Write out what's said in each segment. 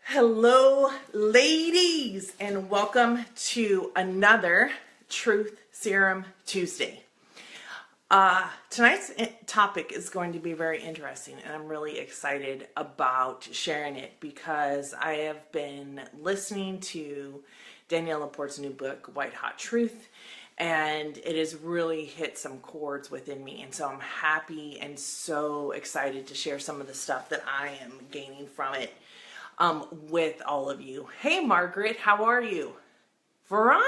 Hello, ladies, and welcome to another Truth Serum Tuesday. Tonight's topic is going to be very interesting, and I'm really excited about sharing it because I have been listening to Danille Laporte's new book, White Hot Truth, and it has really hit some chords within me. And so I'm happy and so excited to share some of the stuff that I am gaining from it with all of you. Hey, Margaret, how are you? Veronica,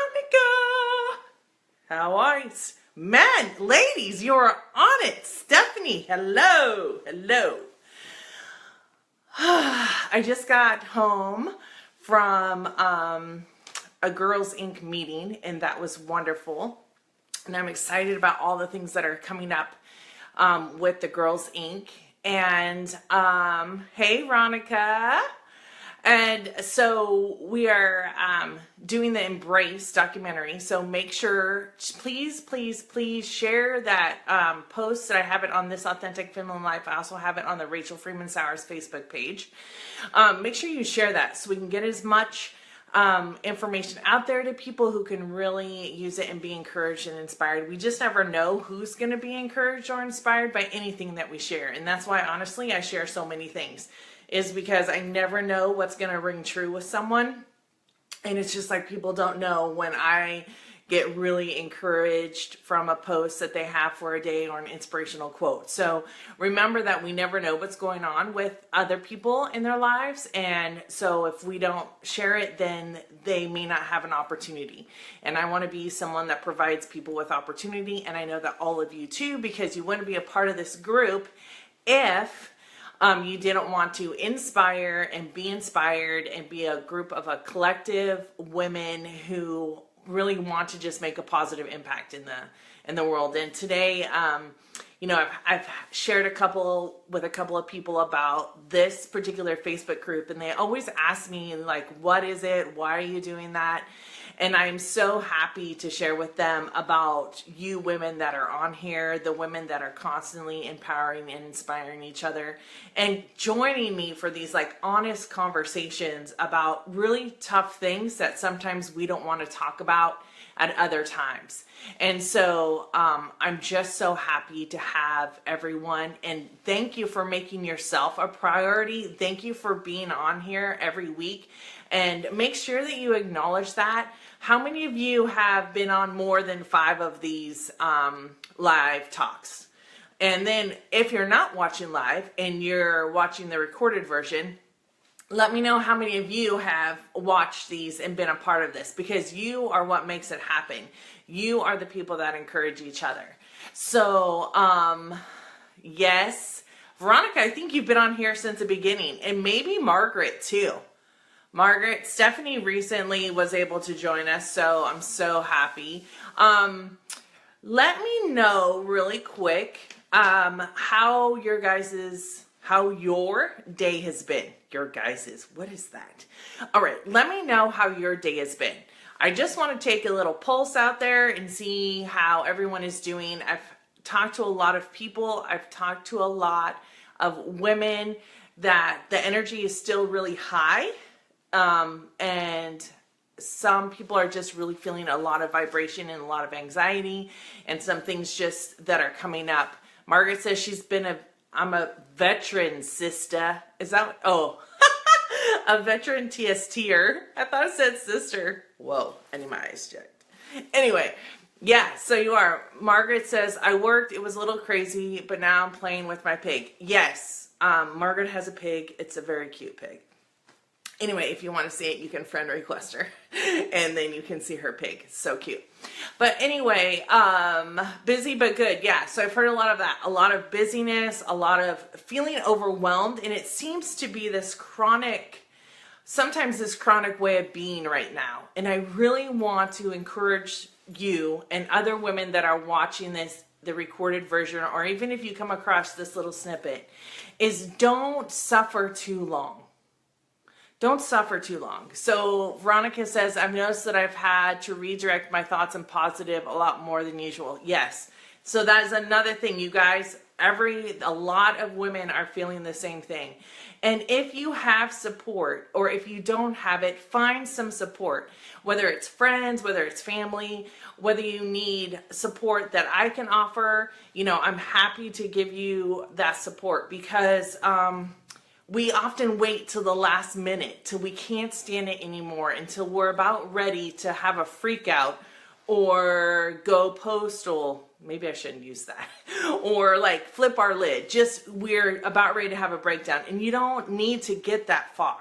how are you? Man, ladies, you're on it. Stephanie, hello, hello. I just got home from a Girls Inc. meeting, and that was wonderful. And I'm excited about all the things that are coming up with the Girls Inc. And hey, Veronica. And so we are doing the Embrace documentary. So make sure, please share that post that I have it on This Authentic Feminine Life. I also have it on the Rachel Freeman Sowers Facebook page. Make sure you share that so we can get as much information out there to people who can really use it and be encouraged and inspired. We just never know who's going to be encouraged or inspired by anything that we share. And that's why, honestly, I share so many things. Is because I never know what's going to ring true with someone. And it's just like people don't know when I get really encouraged from a post that they have for a day or an inspirational quote. So remember that we never know what's going on with other people in their lives. And so if we don't share it, then they may not have an opportunity. And I want to be someone that provides people with opportunity. And I know that all of you too, because you wouldn't be a part of this group if you didn't want to inspire and be inspired and be a group of a collective women who really want to just make a positive impact in the world. And today, I've shared with a couple of people about this particular Facebook group, and they always ask me like, what is it? Why are you doing that? And I'm so happy to share with them about you women that are on here, the women that are constantly empowering and inspiring each other, and joining me for these like honest conversations about really tough things that sometimes we don't want to talk about at other times. And so I'm just so happy to have everyone, and thank you for making yourself a priority. Thank you for being on here every week, and make sure that you acknowledge that. How many of you have been on more than 5 of these live talks? And then if you're not watching live and you're watching the recorded version, let me know how many of you have watched these and been a part of this, because you are what makes it happen. You are the people that encourage each other. So, yes, Veronica, I think you've been on here since the beginning, and maybe Margaret too. Margaret, Stephanie recently was able to join us, so I'm so happy. Let me know really quick how your day has been. Your guys's, what is that? All right, let me know how your day has been. I just want to take a little pulse out there and see how everyone is doing. I've talked to a lot of people. I've talked to a lot of women that the energy is still really high. And some people are just really feeling a lot of vibration and a lot of anxiety, and some things just that are coming up. Margaret says I'm a veteran, sister. Is that, a veteran TSTer. I thought it said sister. Whoa, I need my eyes checked. Anyway, yeah, so you are. Margaret says, I worked, it was a little crazy, but now I'm playing with my pig. Yes, Margaret has a pig. It's a very cute pig. Anyway, if you want to see it, you can friend request her, and then you can see her pig. It's so cute. But anyway, busy but good. Yeah, so I've heard a lot of that. A lot of busyness, a lot of feeling overwhelmed, and it seems to be sometimes this chronic way of being right now. And I really want to encourage you and other women that are watching the recorded version, or even if you come across this little snippet, is don't suffer too long. Don't suffer too long. So Veronica says, I've noticed that I've had to redirect my thoughts and positive a lot more than usual. Yes. So that is another thing, you guys. A lot of women are feeling the same thing. And if you have support, or if you don't have it, find some support, whether it's friends, whether it's family, whether you need support that I can offer. I'm happy to give you that support, because we often wait till the last minute, till we can't stand it anymore, until we're about ready to have a freak out or go postal. Maybe I shouldn't use that. Or like flip our lid. Just we're about ready to have a breakdown. And you don't need to get that far.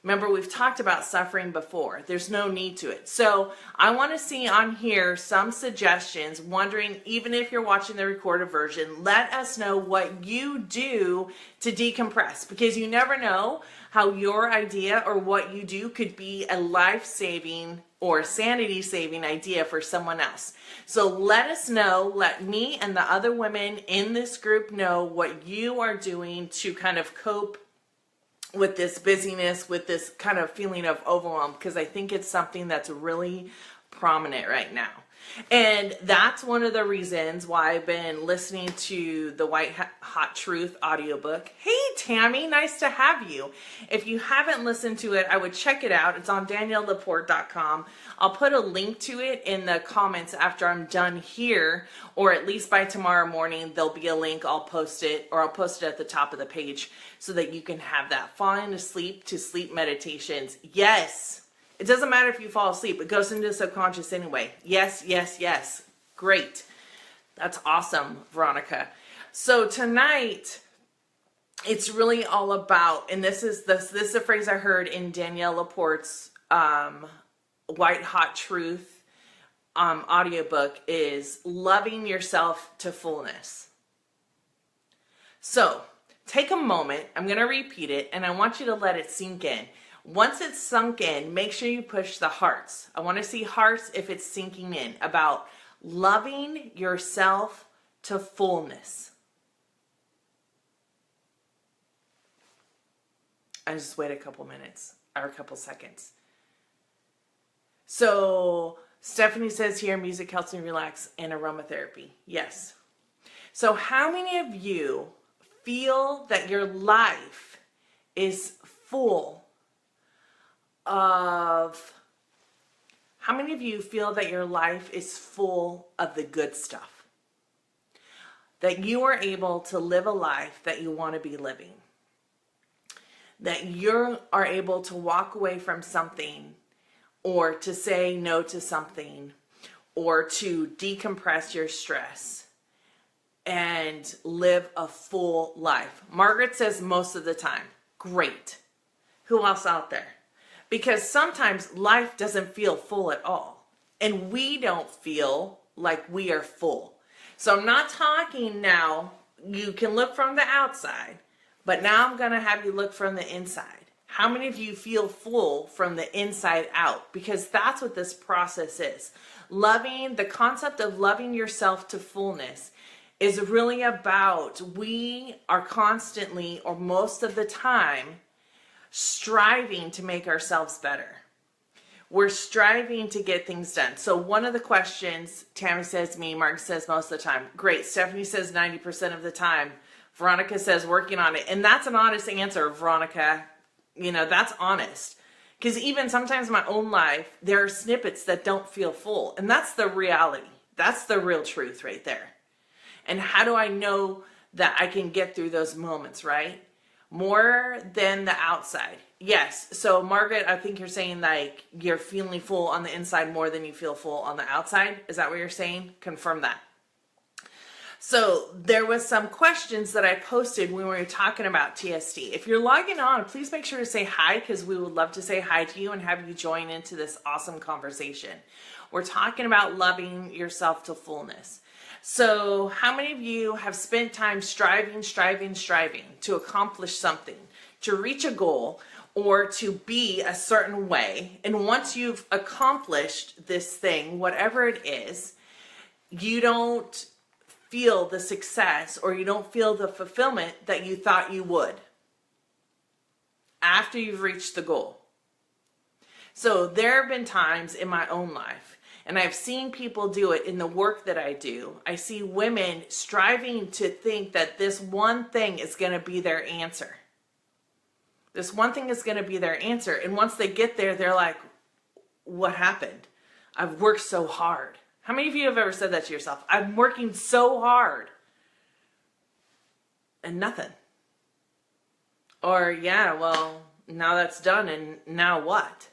Remember, we've talked about suffering before. There's no need to it. So I want to see on here some suggestions, wondering, even if you're watching the recorded version, let us know what you do to decompress, because you never know how your idea or what you do could be a life-saving or sanity-saving idea for someone else. So let us know, let me and the other women in this group know what you are doing to kind of cope with this busyness, with this kind of feeling of overwhelm, because I think it's something that's really prominent right now. And that's one of the reasons why I've been listening to the White Hot Truth audiobook. Hey, Tammy, nice to have you. If you haven't listened to it, I would check it out. It's on DanilleLaporte.com. I'll put a link to it in the comments after I'm done here, or at least by tomorrow morning, there'll be a link. I'll post it, or I'll post it at the top of the page so that you can have that. Falling asleep to sleep meditations. Yes. It doesn't matter if you fall asleep. It goes into the subconscious anyway. Yes, yes, yes. Great. That's awesome, Veronica. So tonight, it's really all about, and this is a phrase I heard in Danille Laporte's White Hot Truth audiobook, is loving yourself to fullness. So take a moment. I'm going to repeat it, and I want you to let it sink in. Once it's sunk in, make sure you push the hearts. I want to see hearts if it's sinking in, about loving yourself to fullness. I just wait a couple minutes or a couple seconds. So Stephanie says here, music helps me relax, and aromatherapy. Yes. So how many of you feel that your life is full of, how many of you feel that your life is full of the good stuff? That you are able to live a life that you want to be living? That you are able to walk away from something, or to say no to something, or to decompress your stress and live a full life? Margaret says most of the time. Great. Who else out there? Because sometimes life doesn't feel full at all. And we don't feel like we are full. So I'm not talking now, you can look from the outside, but now I'm going to have you look from the inside. How many of you feel full from the inside out? Because that's what this process is. The concept of loving yourself to fullness is really about, we are constantly, or most of the time, striving to make ourselves better. We're striving to get things done. So one of the questions, Tammy says me, Mark says most of the time. Great. Stephanie says 90% of the time. Veronica says working on it. And that's an honest answer, Veronica. That's honest. Because even sometimes in my own life, there are snippets that don't feel full. And that's the reality. That's the real truth right there. And how do I know that I can get through those moments, right? More than the outside. Yes. So Margaret, I think you're saying like you're feeling full on the inside more than you feel full on the outside. Is that what you're saying? Confirm that. So there was some questions that I posted when we were talking about TSD. If you're logging on, please make sure to say hi, because we would love to say hi to you and have you join into this awesome conversation. We're talking about loving yourself to fullness. So how many of you have spent time striving to accomplish something, to reach a goal, or to be a certain way? And once you've accomplished this thing, whatever it is, you don't feel the success, or you don't feel the fulfillment that you thought you would after you've reached the goal. So there have been times in my own life, And I've seen people do it in the work that I do. I see women striving to think that this one thing is going to be their answer. This one thing is going to be their answer. And once they get there, they're like, what happened? I've worked so hard. How many of you have ever said that to yourself? I'm working so hard. And nothing. Or, yeah, well, now that's done, and now what?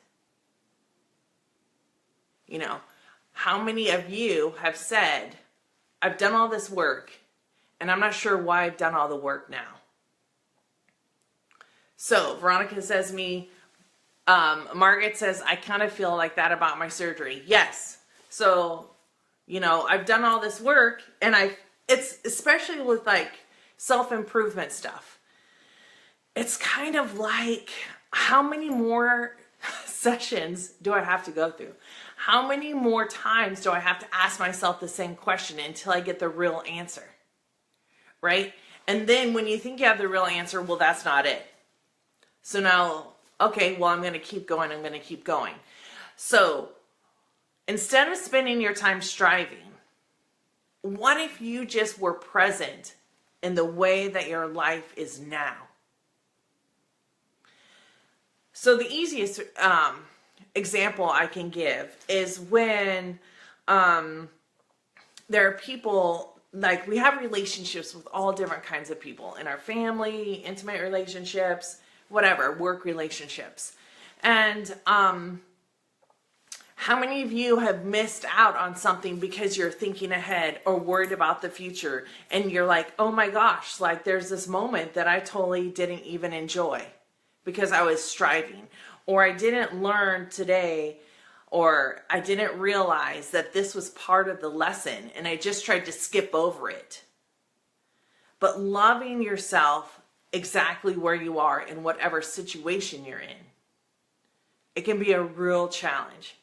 You know, how many of you have said, I've done all this work, and I'm not sure why I've done all the work now? So, Veronica says Margaret says, I kind of feel like that about my surgery. Yes. So, you know, I've done all this work, and it's especially with like self-improvement stuff. It's kind of like, how many more sessions do I have to go through? How many more times do I have to ask myself the same question until I get the real answer? Right? And then when you think you have the real answer, well, that's not it. So now, okay, well, I'm going to keep going. I'm going to keep going. So instead of spending your time striving, what if you just were present in the way that your life is now? So the easiest example I can give is when there are people, like we have relationships with all different kinds of people in our family, intimate relationships, whatever, work relationships. And how many of you have missed out on something because you're thinking ahead or worried about the future, and you're like, oh my gosh, like there's this moment that I totally didn't even enjoy because I was striving, or I didn't learn today, or I didn't realize that this was part of the lesson and I just tried to skip over it. But loving yourself exactly where you are in whatever situation you're in, it can be a real challenge.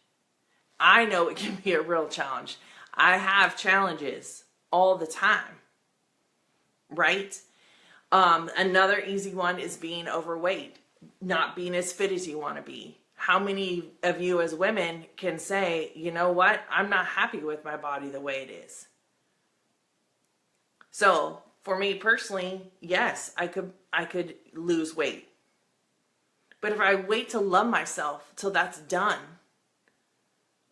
I know it can be a real challenge. I have challenges all the time, right? Another easy one is being overweight, not being as fit as you want to be. How many of you as women can say, you know what, I'm not happy with my body the way it is? So for me personally, yes, I could lose weight. But if I wait to love myself till that's done,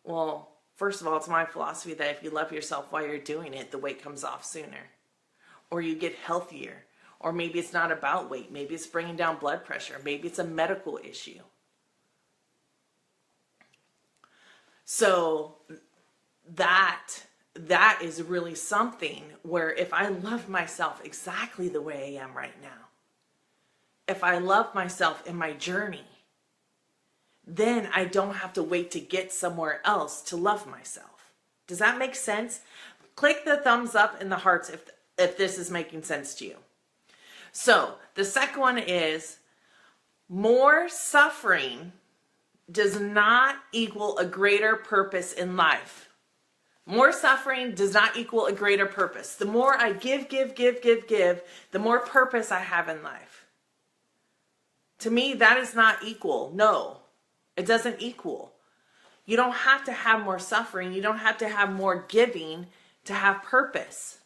well, first of all, it's my philosophy that if you love yourself while you're doing it, the weight comes off sooner. Or you get healthier. Or maybe it's not about weight. Maybe it's bringing down blood pressure. Maybe it's a medical issue. So that is really something where if I love myself exactly the way I am right now, if I love myself in my journey, then I don't have to wait to get somewhere else to love myself. Does that make sense? Click the thumbs up and the hearts if this is making sense to you. So the second one is, more suffering does not equal a greater purpose in life. More suffering does not equal a greater purpose. The more I give, the more purpose I have in life. To me, that is not equal. No, it doesn't equal. You don't have to have more suffering. You don't have to have more giving to have purpose.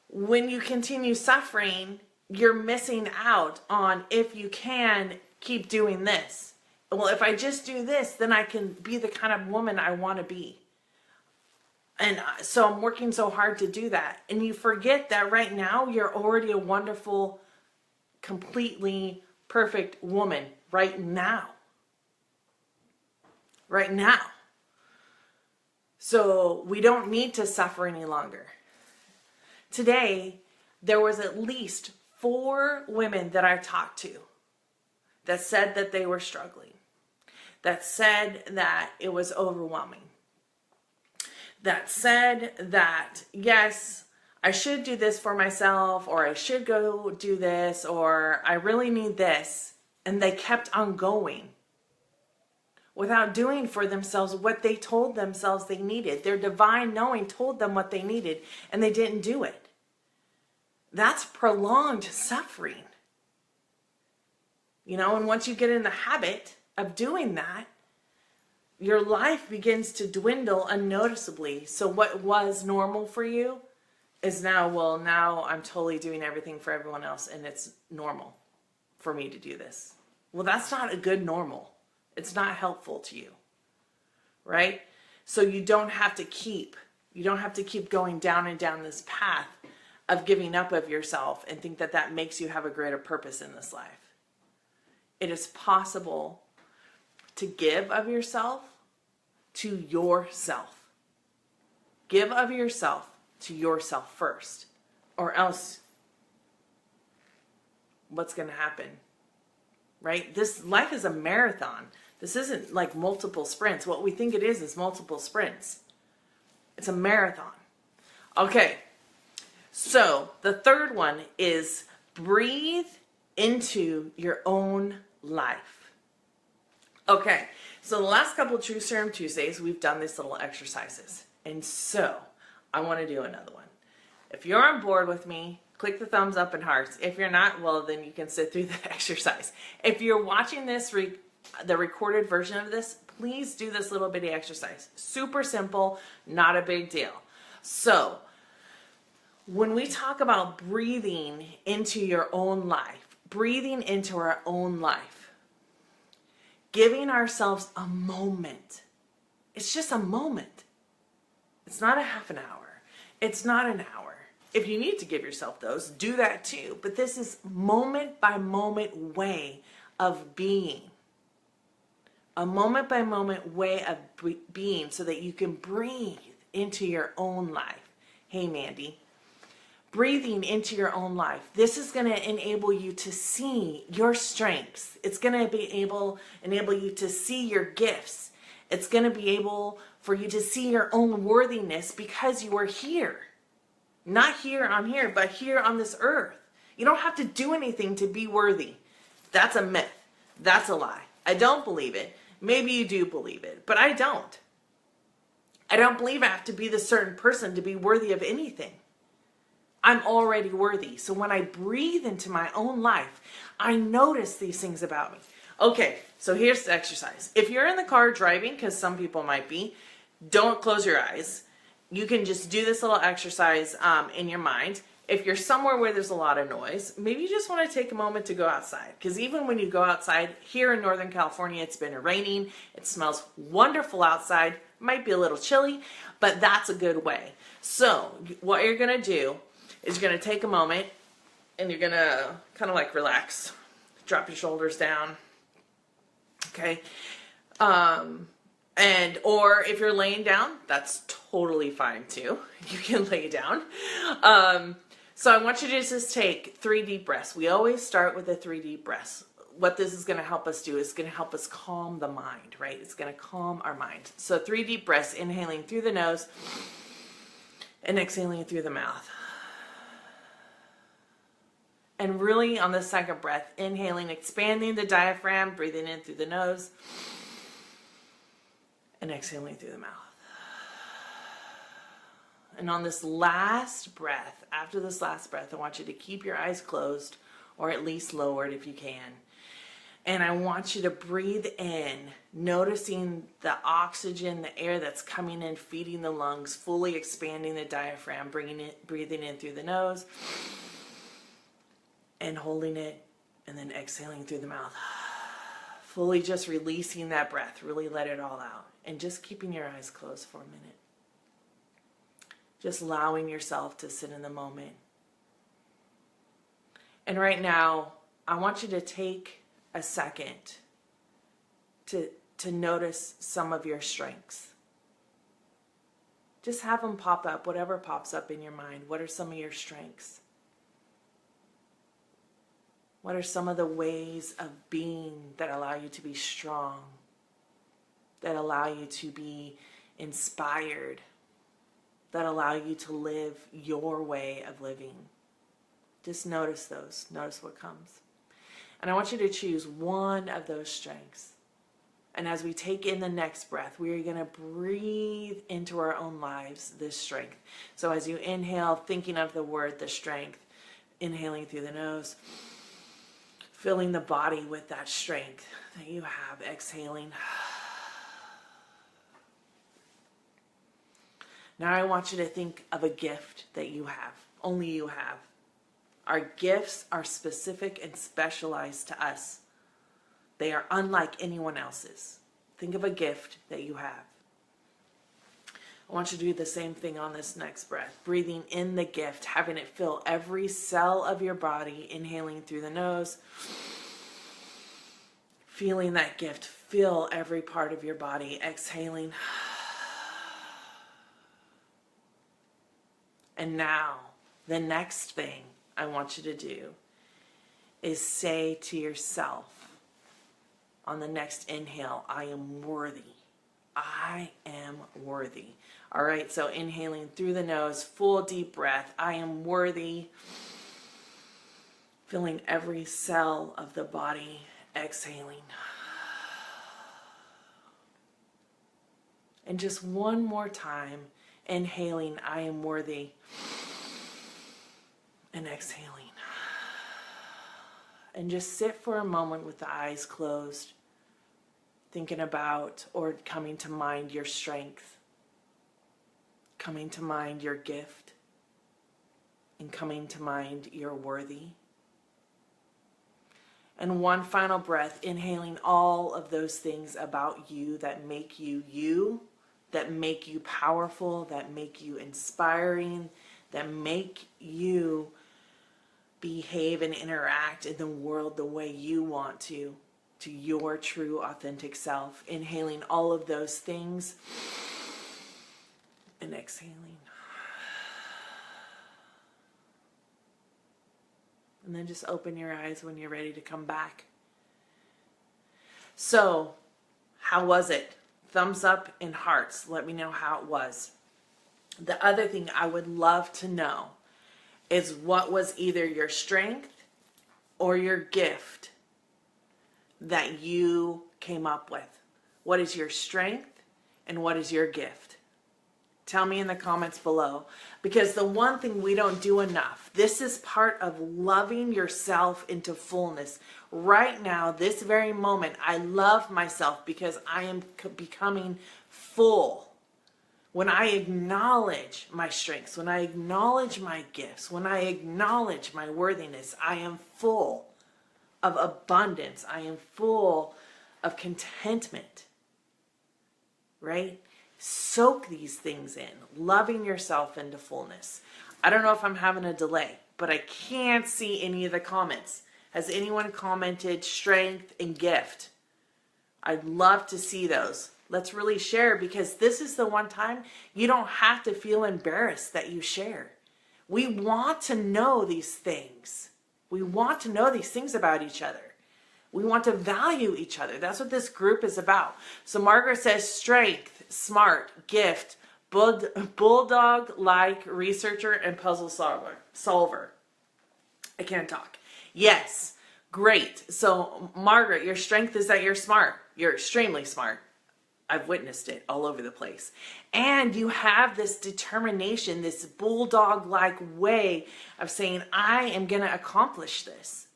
When you continue suffering, you're missing out on, if you can keep doing this. Well, if I just do this, then I can be the kind of woman I want to be. And so I'm working so hard to do that. And you forget that right now you're already a wonderful, completely perfect woman right now. Right now. So we don't need to suffer any longer. Today, there was at least 4 women that I talked to that said that they were struggling, that said that it was overwhelming, that said that, yes, I should do this for myself, or I should go do this, or I really need this. And they kept on going without doing for themselves what they told themselves they needed. Their divine knowing told them what they needed, and they didn't do it. That's prolonged suffering. You know, and once you get in the habit of doing that, your life begins to dwindle unnoticeably. So what was normal for you is now, well, now I'm totally doing everything for everyone else and it's normal for me to do this. Well, that's not a good normal. It's not helpful to you, right? So you don't have to keep going down and down this path of giving up of yourself and think that that makes you have a greater purpose in this life. It is possible to give of yourself to yourself. Give of yourself to yourself first, or else what's going to happen, right? This life is a marathon. This isn't like multiple sprints. What we think it is multiple sprints. It's a marathon. Okay, so the third one is breathe into your own life. Okay, so the last couple of True Serum Tuesdays, we've done these little exercises. And so I want to do another one. If you're on board with me, click the thumbs up and hearts. If you're not, well, then you can sit through the exercise. If you're watching this, the recorded version of this, please do this little bitty exercise. Super simple, not a big deal. So when we talk about breathing into your own life, breathing into our own life, giving ourselves a moment. It's just a moment. It's not a half an hour. It's not an hour. If you need to give yourself those, do that too. But this is moment by moment way of being. A moment by moment way of being so that you can breathe into your own life. Hey, Mandy. Breathing into your own life. This is going to enable you to see your strengths. It's going to enable you to see your gifts. It's going to be able for you to see your own worthiness because you are here. Not here on here, but here on this earth. You don't have to do anything to be worthy. That's a myth. That's a lie. I don't believe it. Maybe you do believe it, but I don't. I don't believe I have to be this certain person to be worthy of anything. I'm already worthy. So when I breathe into my own life, I notice these things about me. Okay, so here's the exercise. If you're in the car driving, because some people might be, don't close your eyes. You can just do this little exercise in your mind. If you're somewhere where there's a lot of noise, maybe you just want to take a moment to go outside. Because even when you go outside, here in Northern California, it's been raining. It smells wonderful outside. Might be a little chilly, but that's a good way. So what you're going to do is you're going to take a moment and you're going to kind of like relax. Drop your shoulders down. Okay. Or if you're laying down, that's totally fine too. You can lay down. So I want you to just take 3 deep breaths. We always start with the 3 deep breaths. What this is going to help us do is going to help us calm the mind, right? It's going to calm our mind. So 3 deep breaths, inhaling through the nose and exhaling through the mouth. And really on the second breath, inhaling, expanding the diaphragm, breathing in through the nose and exhaling through the mouth. And on this last breath, after this last breath, I want you to keep your eyes closed or at least lowered if you can. And I want you to breathe in, noticing the oxygen, the air that's coming in, feeding the lungs, fully expanding the diaphragm, breathing in through the nose and holding it, and then exhaling through the mouth. Fully just releasing that breath, really let it all out. And just keeping your eyes closed for a minute. Just allowing yourself to sit in the moment. And right now, I want you to take a second to notice some of your strengths. Just have them pop up, whatever pops up in your mind. What are some of your strengths? What are some of the ways of being that allow you to be strong, that allow you to be inspired, that allow you to live your way of living? Just notice those. Notice what comes. And I want you to choose one of those strengths. And as we take in the next breath, we are going to breathe into our own lives this strength. So as you inhale, thinking of the word, the strength, inhaling through the nose, filling the body with that strength that you have, exhaling. Now I want you to think of a gift that you have, only you have. Our gifts are specific and specialized to us. They are unlike anyone else's. Think of a gift that you have. I want you to do the same thing on this next breath. Breathing in the gift, having it fill every cell of your body, inhaling through the nose. Feeling that gift fill every part of your body, exhaling. And now, the next thing I want you to do is say to yourself on the next inhale, I am worthy. I am worthy. All right, so inhaling through the nose, full deep breath. I am worthy. Filling every cell of the body, exhaling. And just one more time, inhaling, I am worthy. And exhaling. And just sit for a moment with the eyes closed, thinking about or coming to mind your strength, coming to mind your gift, and coming to mind your worthy. And one final breath, inhaling all of those things about you that make you you, that make you powerful, that make you inspiring, that make you behave and interact in the world the way you want to your true, authentic self. Inhaling all of those things and exhaling. And then just open your eyes when you're ready to come back. So, how was it? Thumbs up and hearts. Let me know how it was. The other thing I would love to know is what was either your strength or your gift that you came up with. What is your strength and what is your gift? Tell me in the comments below, because the one thing we don't do enough, this is part of loving yourself into fullness. Right now, this very moment, I love myself because I am becoming full. When I acknowledge my strengths, when I acknowledge my gifts, when I acknowledge my worthiness, I am full of abundance. I am full of contentment, right? Soak these things in, loving yourself into fullness. I don't know if I'm having a delay, but I can't see any of the comments. Has anyone commented strength and gift? I'd love to see those. Let's really share, because this is the one time you don't have to feel embarrassed that you share. We want to know these things. We want to know these things about each other. We want to value each other. That's what this group is about. So Margaret says strength, smart, gift, bulldog-like researcher and puzzle solver. I can't talk. Yes, great. So Margaret, your strength is that you're smart. You're extremely smart. I've witnessed it all over the place. And you have this determination, this bulldog-like way of saying, I am going to accomplish this.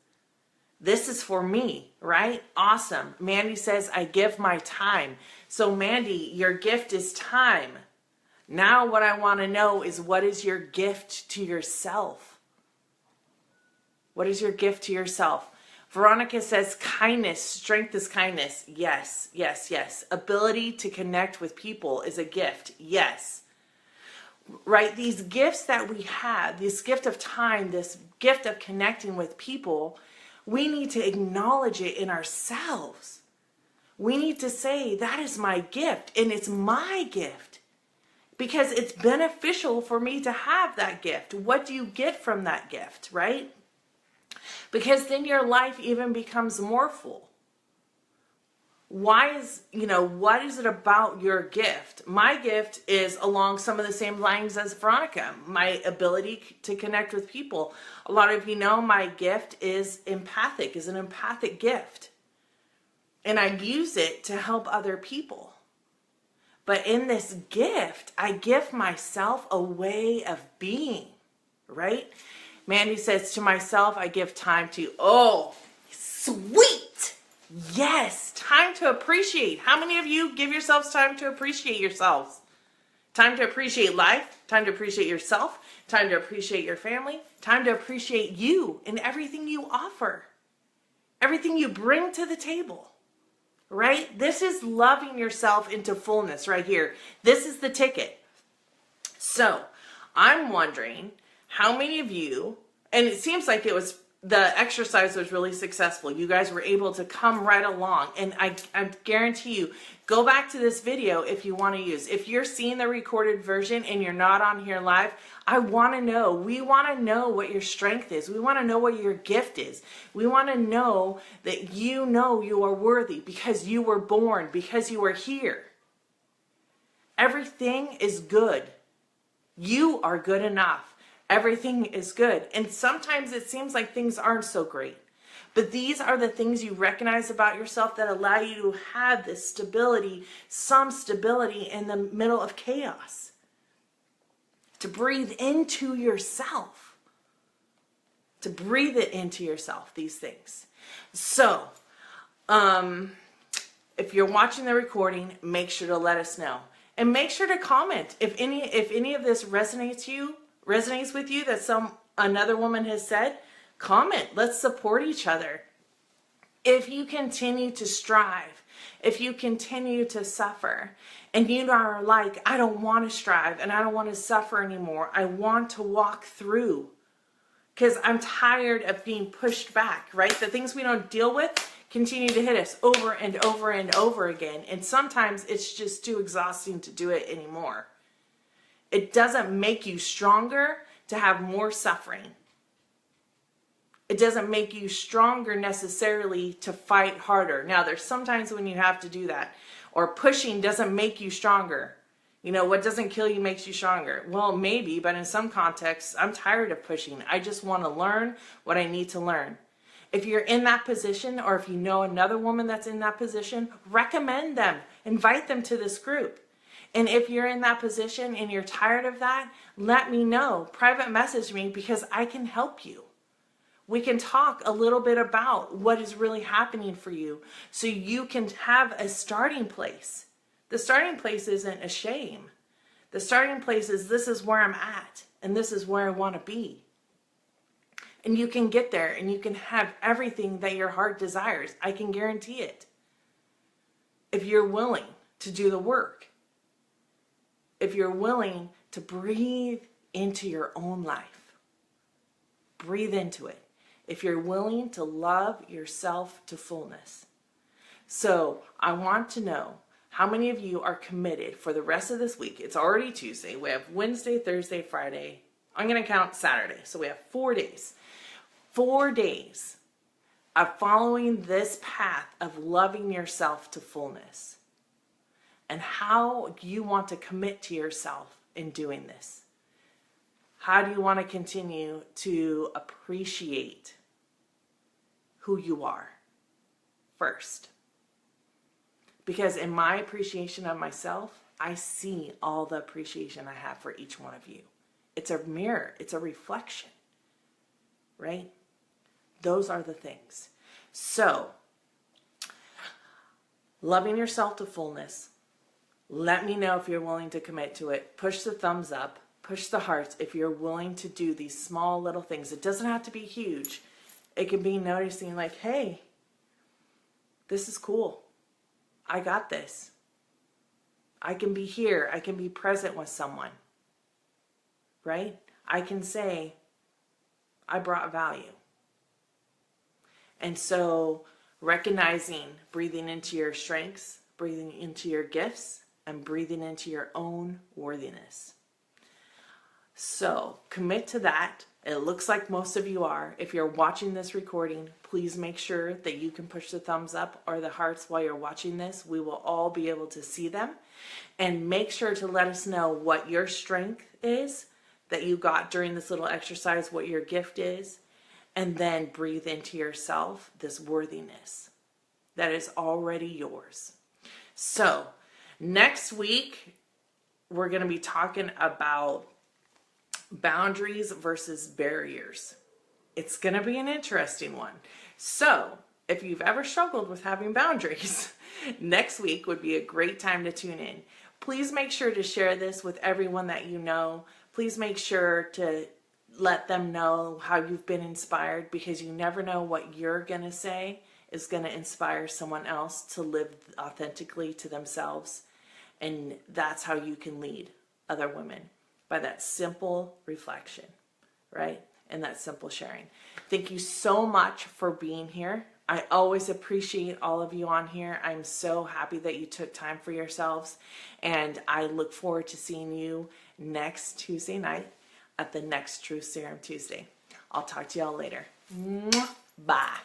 This is for me, right? Awesome. Mandy says, I give my time. So Mandy, your gift is time. Now what I want to know is, what is your gift to yourself? What is your gift to yourself? Veronica says kindness. Strength is kindness. Yes, yes, yes. Ability to connect with people is a gift. Yes. Right? These gifts that we have, this gift of time, this gift of connecting with people, we need to acknowledge it in ourselves. We need to say, that is my gift, and it's my gift because it's beneficial for me to have that gift. What do you get from that gift, right? Because then your life even becomes more full. What is it about your gift? My gift is along some of the same lines as Veronica, my ability to connect with people. A lot of you know my gift is an empathic gift. And I use it to help other people. But in this gift, I give myself a way of being, right? Mandy says, to myself, I give time to, oh, sweet. Yes, time to appreciate. How many of you give yourselves time to appreciate yourselves? Time to appreciate life, time to appreciate yourself, time to appreciate your family, time to appreciate you and everything you offer, everything you bring to the table, right? This is loving yourself into fullness right here. This is the ticket. So I'm wondering how many of you, and it seems like the exercise was really successful. You guys were able to come right along. And I guarantee you, go back to this video if you want to use. If you're seeing the recorded version and you're not on here live, I want to know. We want to know what your strength is. We want to know what your gift is. We want to know that you know you are worthy because you were born, because you are here. Everything is good. You are good enough. Everything is good. And sometimes it seems like things aren't so great. But these are the things you recognize about yourself that allow you to have this stability, some stability in the middle of chaos. To breathe into yourself. To breathe it into yourself, these things. So, if you're watching the recording, make sure to let us know. And make sure to comment if any of this resonates with you that another woman has said. Comment. Let's support each other. If you continue to strive, if you continue to suffer, and you are like, I don't want to strive and I don't want to suffer anymore. I want to walk through because I'm tired of being pushed back, right? The things we don't deal with continue to hit us over and over and over again. And sometimes it's just too exhausting to do it anymore. It doesn't make you stronger to have more suffering. It doesn't make you stronger necessarily to fight harder. Now, there's sometimes when you have to do that. Or pushing doesn't make you stronger. You know, what doesn't kill you makes you stronger. Well, maybe, but in some contexts, I'm tired of pushing. I just want to learn what I need to learn. If you're in that position, or if you know another woman that's in that position, recommend them. Invite them to this group. And if you're in that position and you're tired of that, let me know. Private message me because I can help you. We can talk a little bit about what is really happening for you so you can have a starting place. The starting place isn't a shame. The starting place is this is where I'm at and this is where I want to be. And you can get there and you can have everything that your heart desires. I can guarantee it. If you're willing to do the work. If you're willing to breathe into your own life. Breathe into it. If you're willing to love yourself to fullness. So I want to know how many of you are committed for the rest of this week. It's already Tuesday. We have Wednesday, Thursday, Friday. I'm going to count Saturday. So we have 4 days. 4 days of following this path of loving yourself to fullness. And how do you want to commit to yourself in doing this? How do you want to continue to appreciate who you are first? Because in my appreciation of myself, I see all the appreciation I have for each one of you. It's a mirror. It's a reflection. Right? Those are the things. So, loving yourself to fullness. Let me know if you're willing to commit to it. Push the thumbs up. Push the hearts if you're willing to do these small little things. It doesn't have to be huge. It can be noticing like, hey, this is cool. I got this. I can be here. I can be present with someone. Right? I can say, I brought value. And so recognizing, breathing into your strengths, breathing into your gifts, and breathing into your own worthiness. So commit to that. It looks like most of you are. If you're watching this recording, please make sure that you can push the thumbs up or the hearts while you're watching this. We will all be able to see them. And make sure to let us know what your strength is that you got during this little exercise, what your gift is. And then breathe into yourself this worthiness that is already yours. So next week, we're going to be talking about boundaries versus barriers. It's going to be an interesting one. So if you've ever struggled with having boundaries, next week would be a great time to tune in. Please make sure to share this with everyone that you know. Please make sure to let them know how you've been inspired, because you never know what you're going to say is going to inspire someone else to live authentically to themselves. And that's how you can lead other women, by that simple reflection, right? And that simple sharing. Thank you so much for being here. I always appreciate all of you on here. I'm so happy that you took time for yourselves. And I look forward to seeing you next Tuesday night at the next Truth Serum Tuesday. I'll talk to y'all later. Bye.